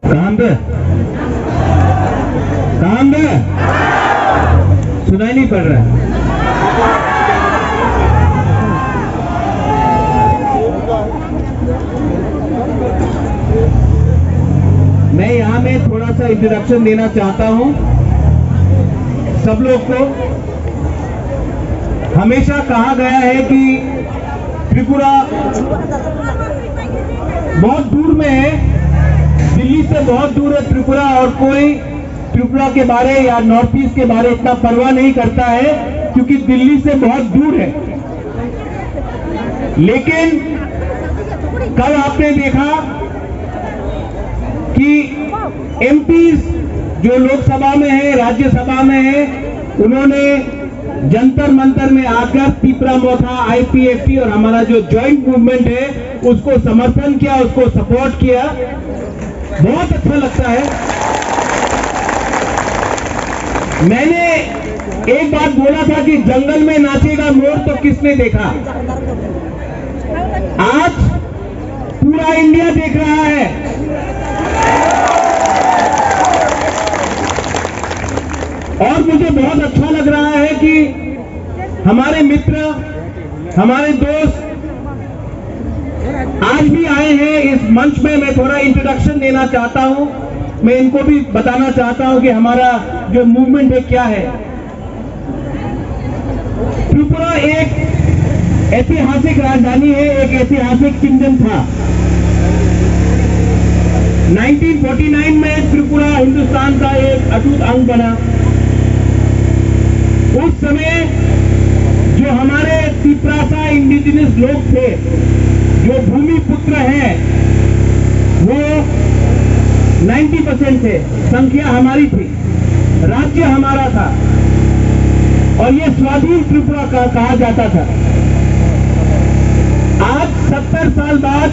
काम पे सुनाई नहीं पड़ रहा है। मैं यहाँ में थोड़ा सा इंट्रोडक्शन देना चाहता हूँ सब लोग को। हमेशा कहा गया है कि त्रिपुरा बहुत दूर में है, दिल्ली से बहुत दूर है त्रिपुरा, और कोई त्रिपुरा के बारे या नॉर्थ ईस्ट के बारे इतना परवाह नहीं करता है क्योंकि दिल्ली से बहुत दूर है। लेकिन कल आपने देखा कि एमपीज जो लोकसभा में है, राज्यसभा में है, उन्होंने जंतर मंतर में आकर तिपरा मोथा, आईपीएफटी और हमारा जो जॉइंट मूवमेंट है उसको समर्थन किया, उसको सपोर्ट किया। बहुत अच्छा लगता है। मैंने एक बात बोला था कि जंगल में नाचेगा मोर तो किसने देखा। आज पूरा इंडिया देख रहा है। और मुझे बहुत अच्छा लग रहा है कि हमारे मित्र, हमारे दोस्त आज भी आए हैं इस मंच में। मैं थोड़ा इंट्रोडक्शन देना चाहता हूं, मैं इनको भी बताना चाहता हूं कि हमारा जो मूवमेंट है क्या है। त्रिपुरा एक ऐतिहासिक राजधानी है, एक ऐतिहासिक किंगडम था। 1949 में त्रिपुरा हिंदुस्तान का एक अटूट अंग बना। उस समय जो हमारे तिपरासा इंडिजिनस लोग थे, जो भूमि पुत्र हैं, वो 90% थे, संख्या हमारी थी, राज्य हमारा था और ये स्वाधीन त्रिपुरा का कहा जाता था। आज 70 साल बाद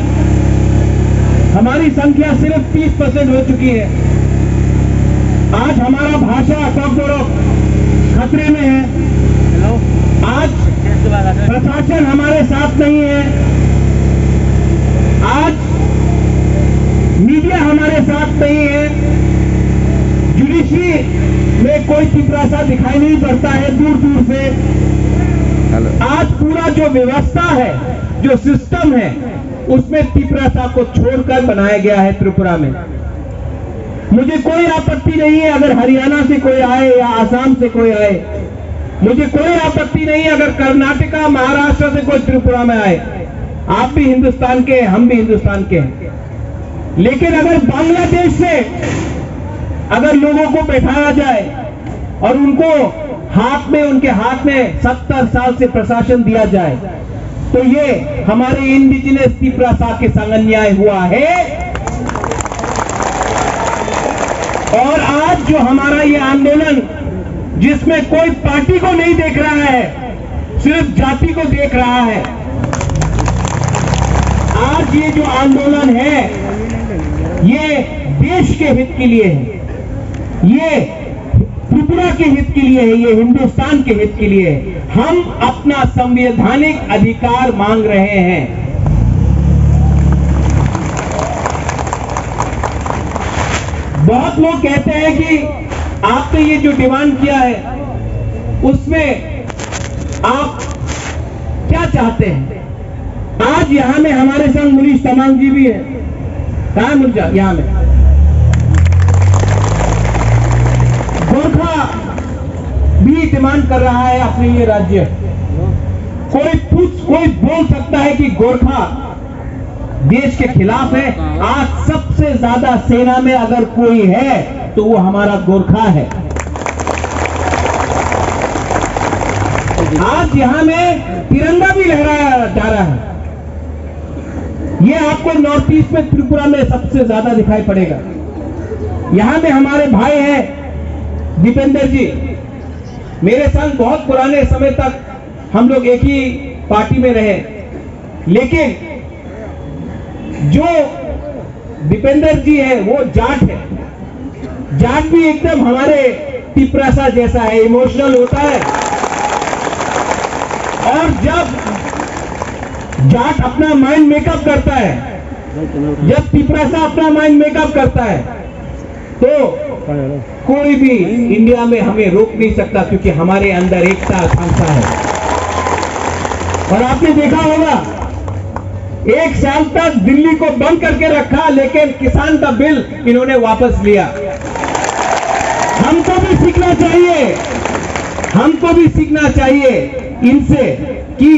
हमारी संख्या सिर्फ 30% हो चुकी है। आज हमारा भाषा ककबोरक खतरे में है। आज प्रशासन हमारे साथ नहीं है। आज मीडिया हमारे साथ नहीं है। जुडिशरी में कोई तिपरासा दिखाई नहीं पड़ता है दूर दूर से। आज पूरा जो व्यवस्था है, जो सिस्टम है, उसमें तिपरासा को छोड़कर बनाया गया है त्रिपुरा में। मुझे कोई आपत्ति नहीं है अगर हरियाणा से कोई आए या आसाम से कोई आए। मुझे कोई आपत्ति नहीं है अगर कर्नाटका, महाराष्ट्र से कोई त्रिपुरा में आए। आप भी हिंदुस्तान के, हम भी हिंदुस्तान के हैं। लेकिन अगर बांग्लादेश से अगर लोगों को बैठाया जाए और उनको उनके हाथ में 70 साल से प्रशासन दिया जाए, तो ये हमारे इंडिजिनस तिपरासा के संग अन्याय हुआ है। और आज जो हमारा ये आंदोलन, जिसमें कोई पार्टी को नहीं देख रहा है, सिर्फ जाति को देख रहा है, आज ये जो आंदोलन है ये देश के हित के लिए है, ये त्रिपुरा के हित के लिए है, ये हिंदुस्तान के हित के लिए है। हम अपना संवैधानिक अधिकार मांग रहे हैं। बहुत लोग कहते हैं कि आपने ये जो डिमांड किया है उसमें आप क्या चाहते हैं। आज यहां में हमारे संग मुनीश तमांग जी भी है। कहां है मुनीश? यहां में गोरखा भी डिमांड कर रहा है अपने ये राज्य। कोई बोल सकता है कि गोरखा देश के खिलाफ है। आज सबसे ज्यादा सेना में अगर कोई है तो वो हमारा गोरखा है। आज यहां में तिरंगा भी लहराया जा रहा है। ये आपको नॉर्थ ईस्ट में त्रिपुरा में सबसे ज्यादा दिखाई पड़ेगा। यहां में हमारे भाई हैं दीपेंद्र जी, मेरे संग बहुत पुराने समय तक हम लोग एक ही पार्टी में रहे। लेकिन जो दीपेंद्र जी है वो जाट है। जाट भी एकदम हमारे तिपरासा जैसा है, इमोशनल होता है। और जब जाट अपना माइंड मेकअप करता है, जब तिपरासा अपना माइंड मेकअप करता है, तो कोई भी इंडिया में हमें रोक नहीं सकता, क्योंकि हमारे अंदर एकता आकांक्षा है। और आपने देखा होगा 1 साल तक दिल्ली को बंद करके रखा, लेकिन किसान का बिल इन्होंने वापस लिया। हमको भी सीखना चाहिए, हमको भी सीखना चाहिए इनसे कि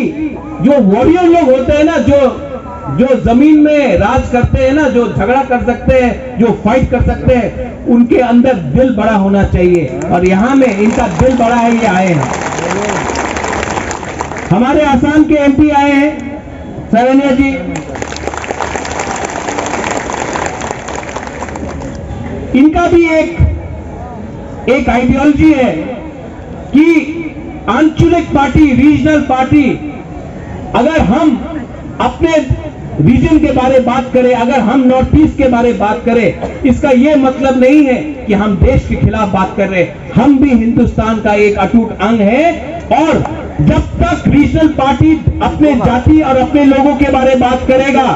जो वॉरियर लोग होते हैं ना, जो जमीन में राज करते हैं ना, जो झगड़ा कर सकते हैं, जो फाइट कर सकते हैं, उनके अंदर दिल बड़ा होना चाहिए। और यहां में इनका दिल बड़ा है, ये आए हैं। हमारे आसाम के एमपी आए हैं सरैया जी, इनका भी एक आइडियोलॉजी है कि आंचलिक पार्टी, रीजनल पार्टी, अगर हम अपने रीजन के बारे बात करें, अगर हम नॉर्थ ईस्ट के बारे बात करें, इसका यह मतलब नहीं है कि हम देश के खिलाफ बात कर रहे हैं। हम भी हिंदुस्तान का एक अटूट अंग है, और जब तक रीजनल पार्टी अपने जाति और अपने लोगों के बारे बात करेगा,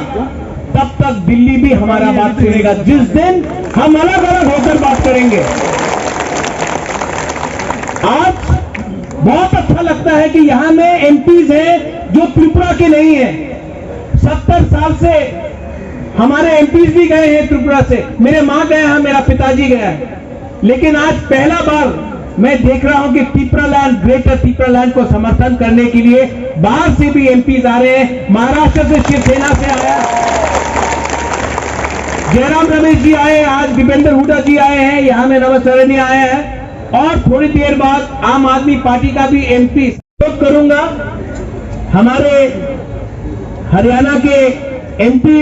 तब तक दिल्ली भी हमारा बात सुनेगा। जिस दिन हम अलग अलग होकर बात करेंगे। आज बहुत अच्छा लगता है कि यहां में एमपीज हैं जो त्रिपुरा के नहीं हैं। 70 साल से हमारे एमपीज भी गए हैं त्रिपुरा से, मेरे मां गए हैं, मेरा पिताजी गया है। लेकिन आज पहला बार मैं देख रहा हूं कि त्रिपुरालैंड, ग्रेटर त्रिपुरालैंड को समर्थन करने के लिए बाहर से भी एमपीज आ रहे हैं। महाराष्ट्र से शिवसेना से आया जयराम रमेश जी आए, आज दीपेंद्र हुड्डा जी आए हैं, यहां में नमः सरैया आए हैं, और थोड़ी देर बाद आम आदमी पार्टी का भी एमपी सपोर्ट करूंगा। हमारे हरियाणा के एमपी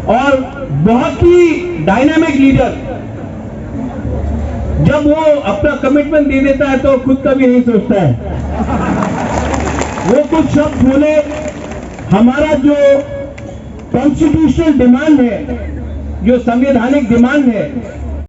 और बहुत ही डायनामिक लीडर, जब वो अपना कमिटमेंट दे देता है तो खुद का भी नहीं सोचता है। वो कुछ शब्द बोले, हमारा जो कॉन्स्टिट्यूशनल डिमांड है, जो संवैधानिक डिमांड है,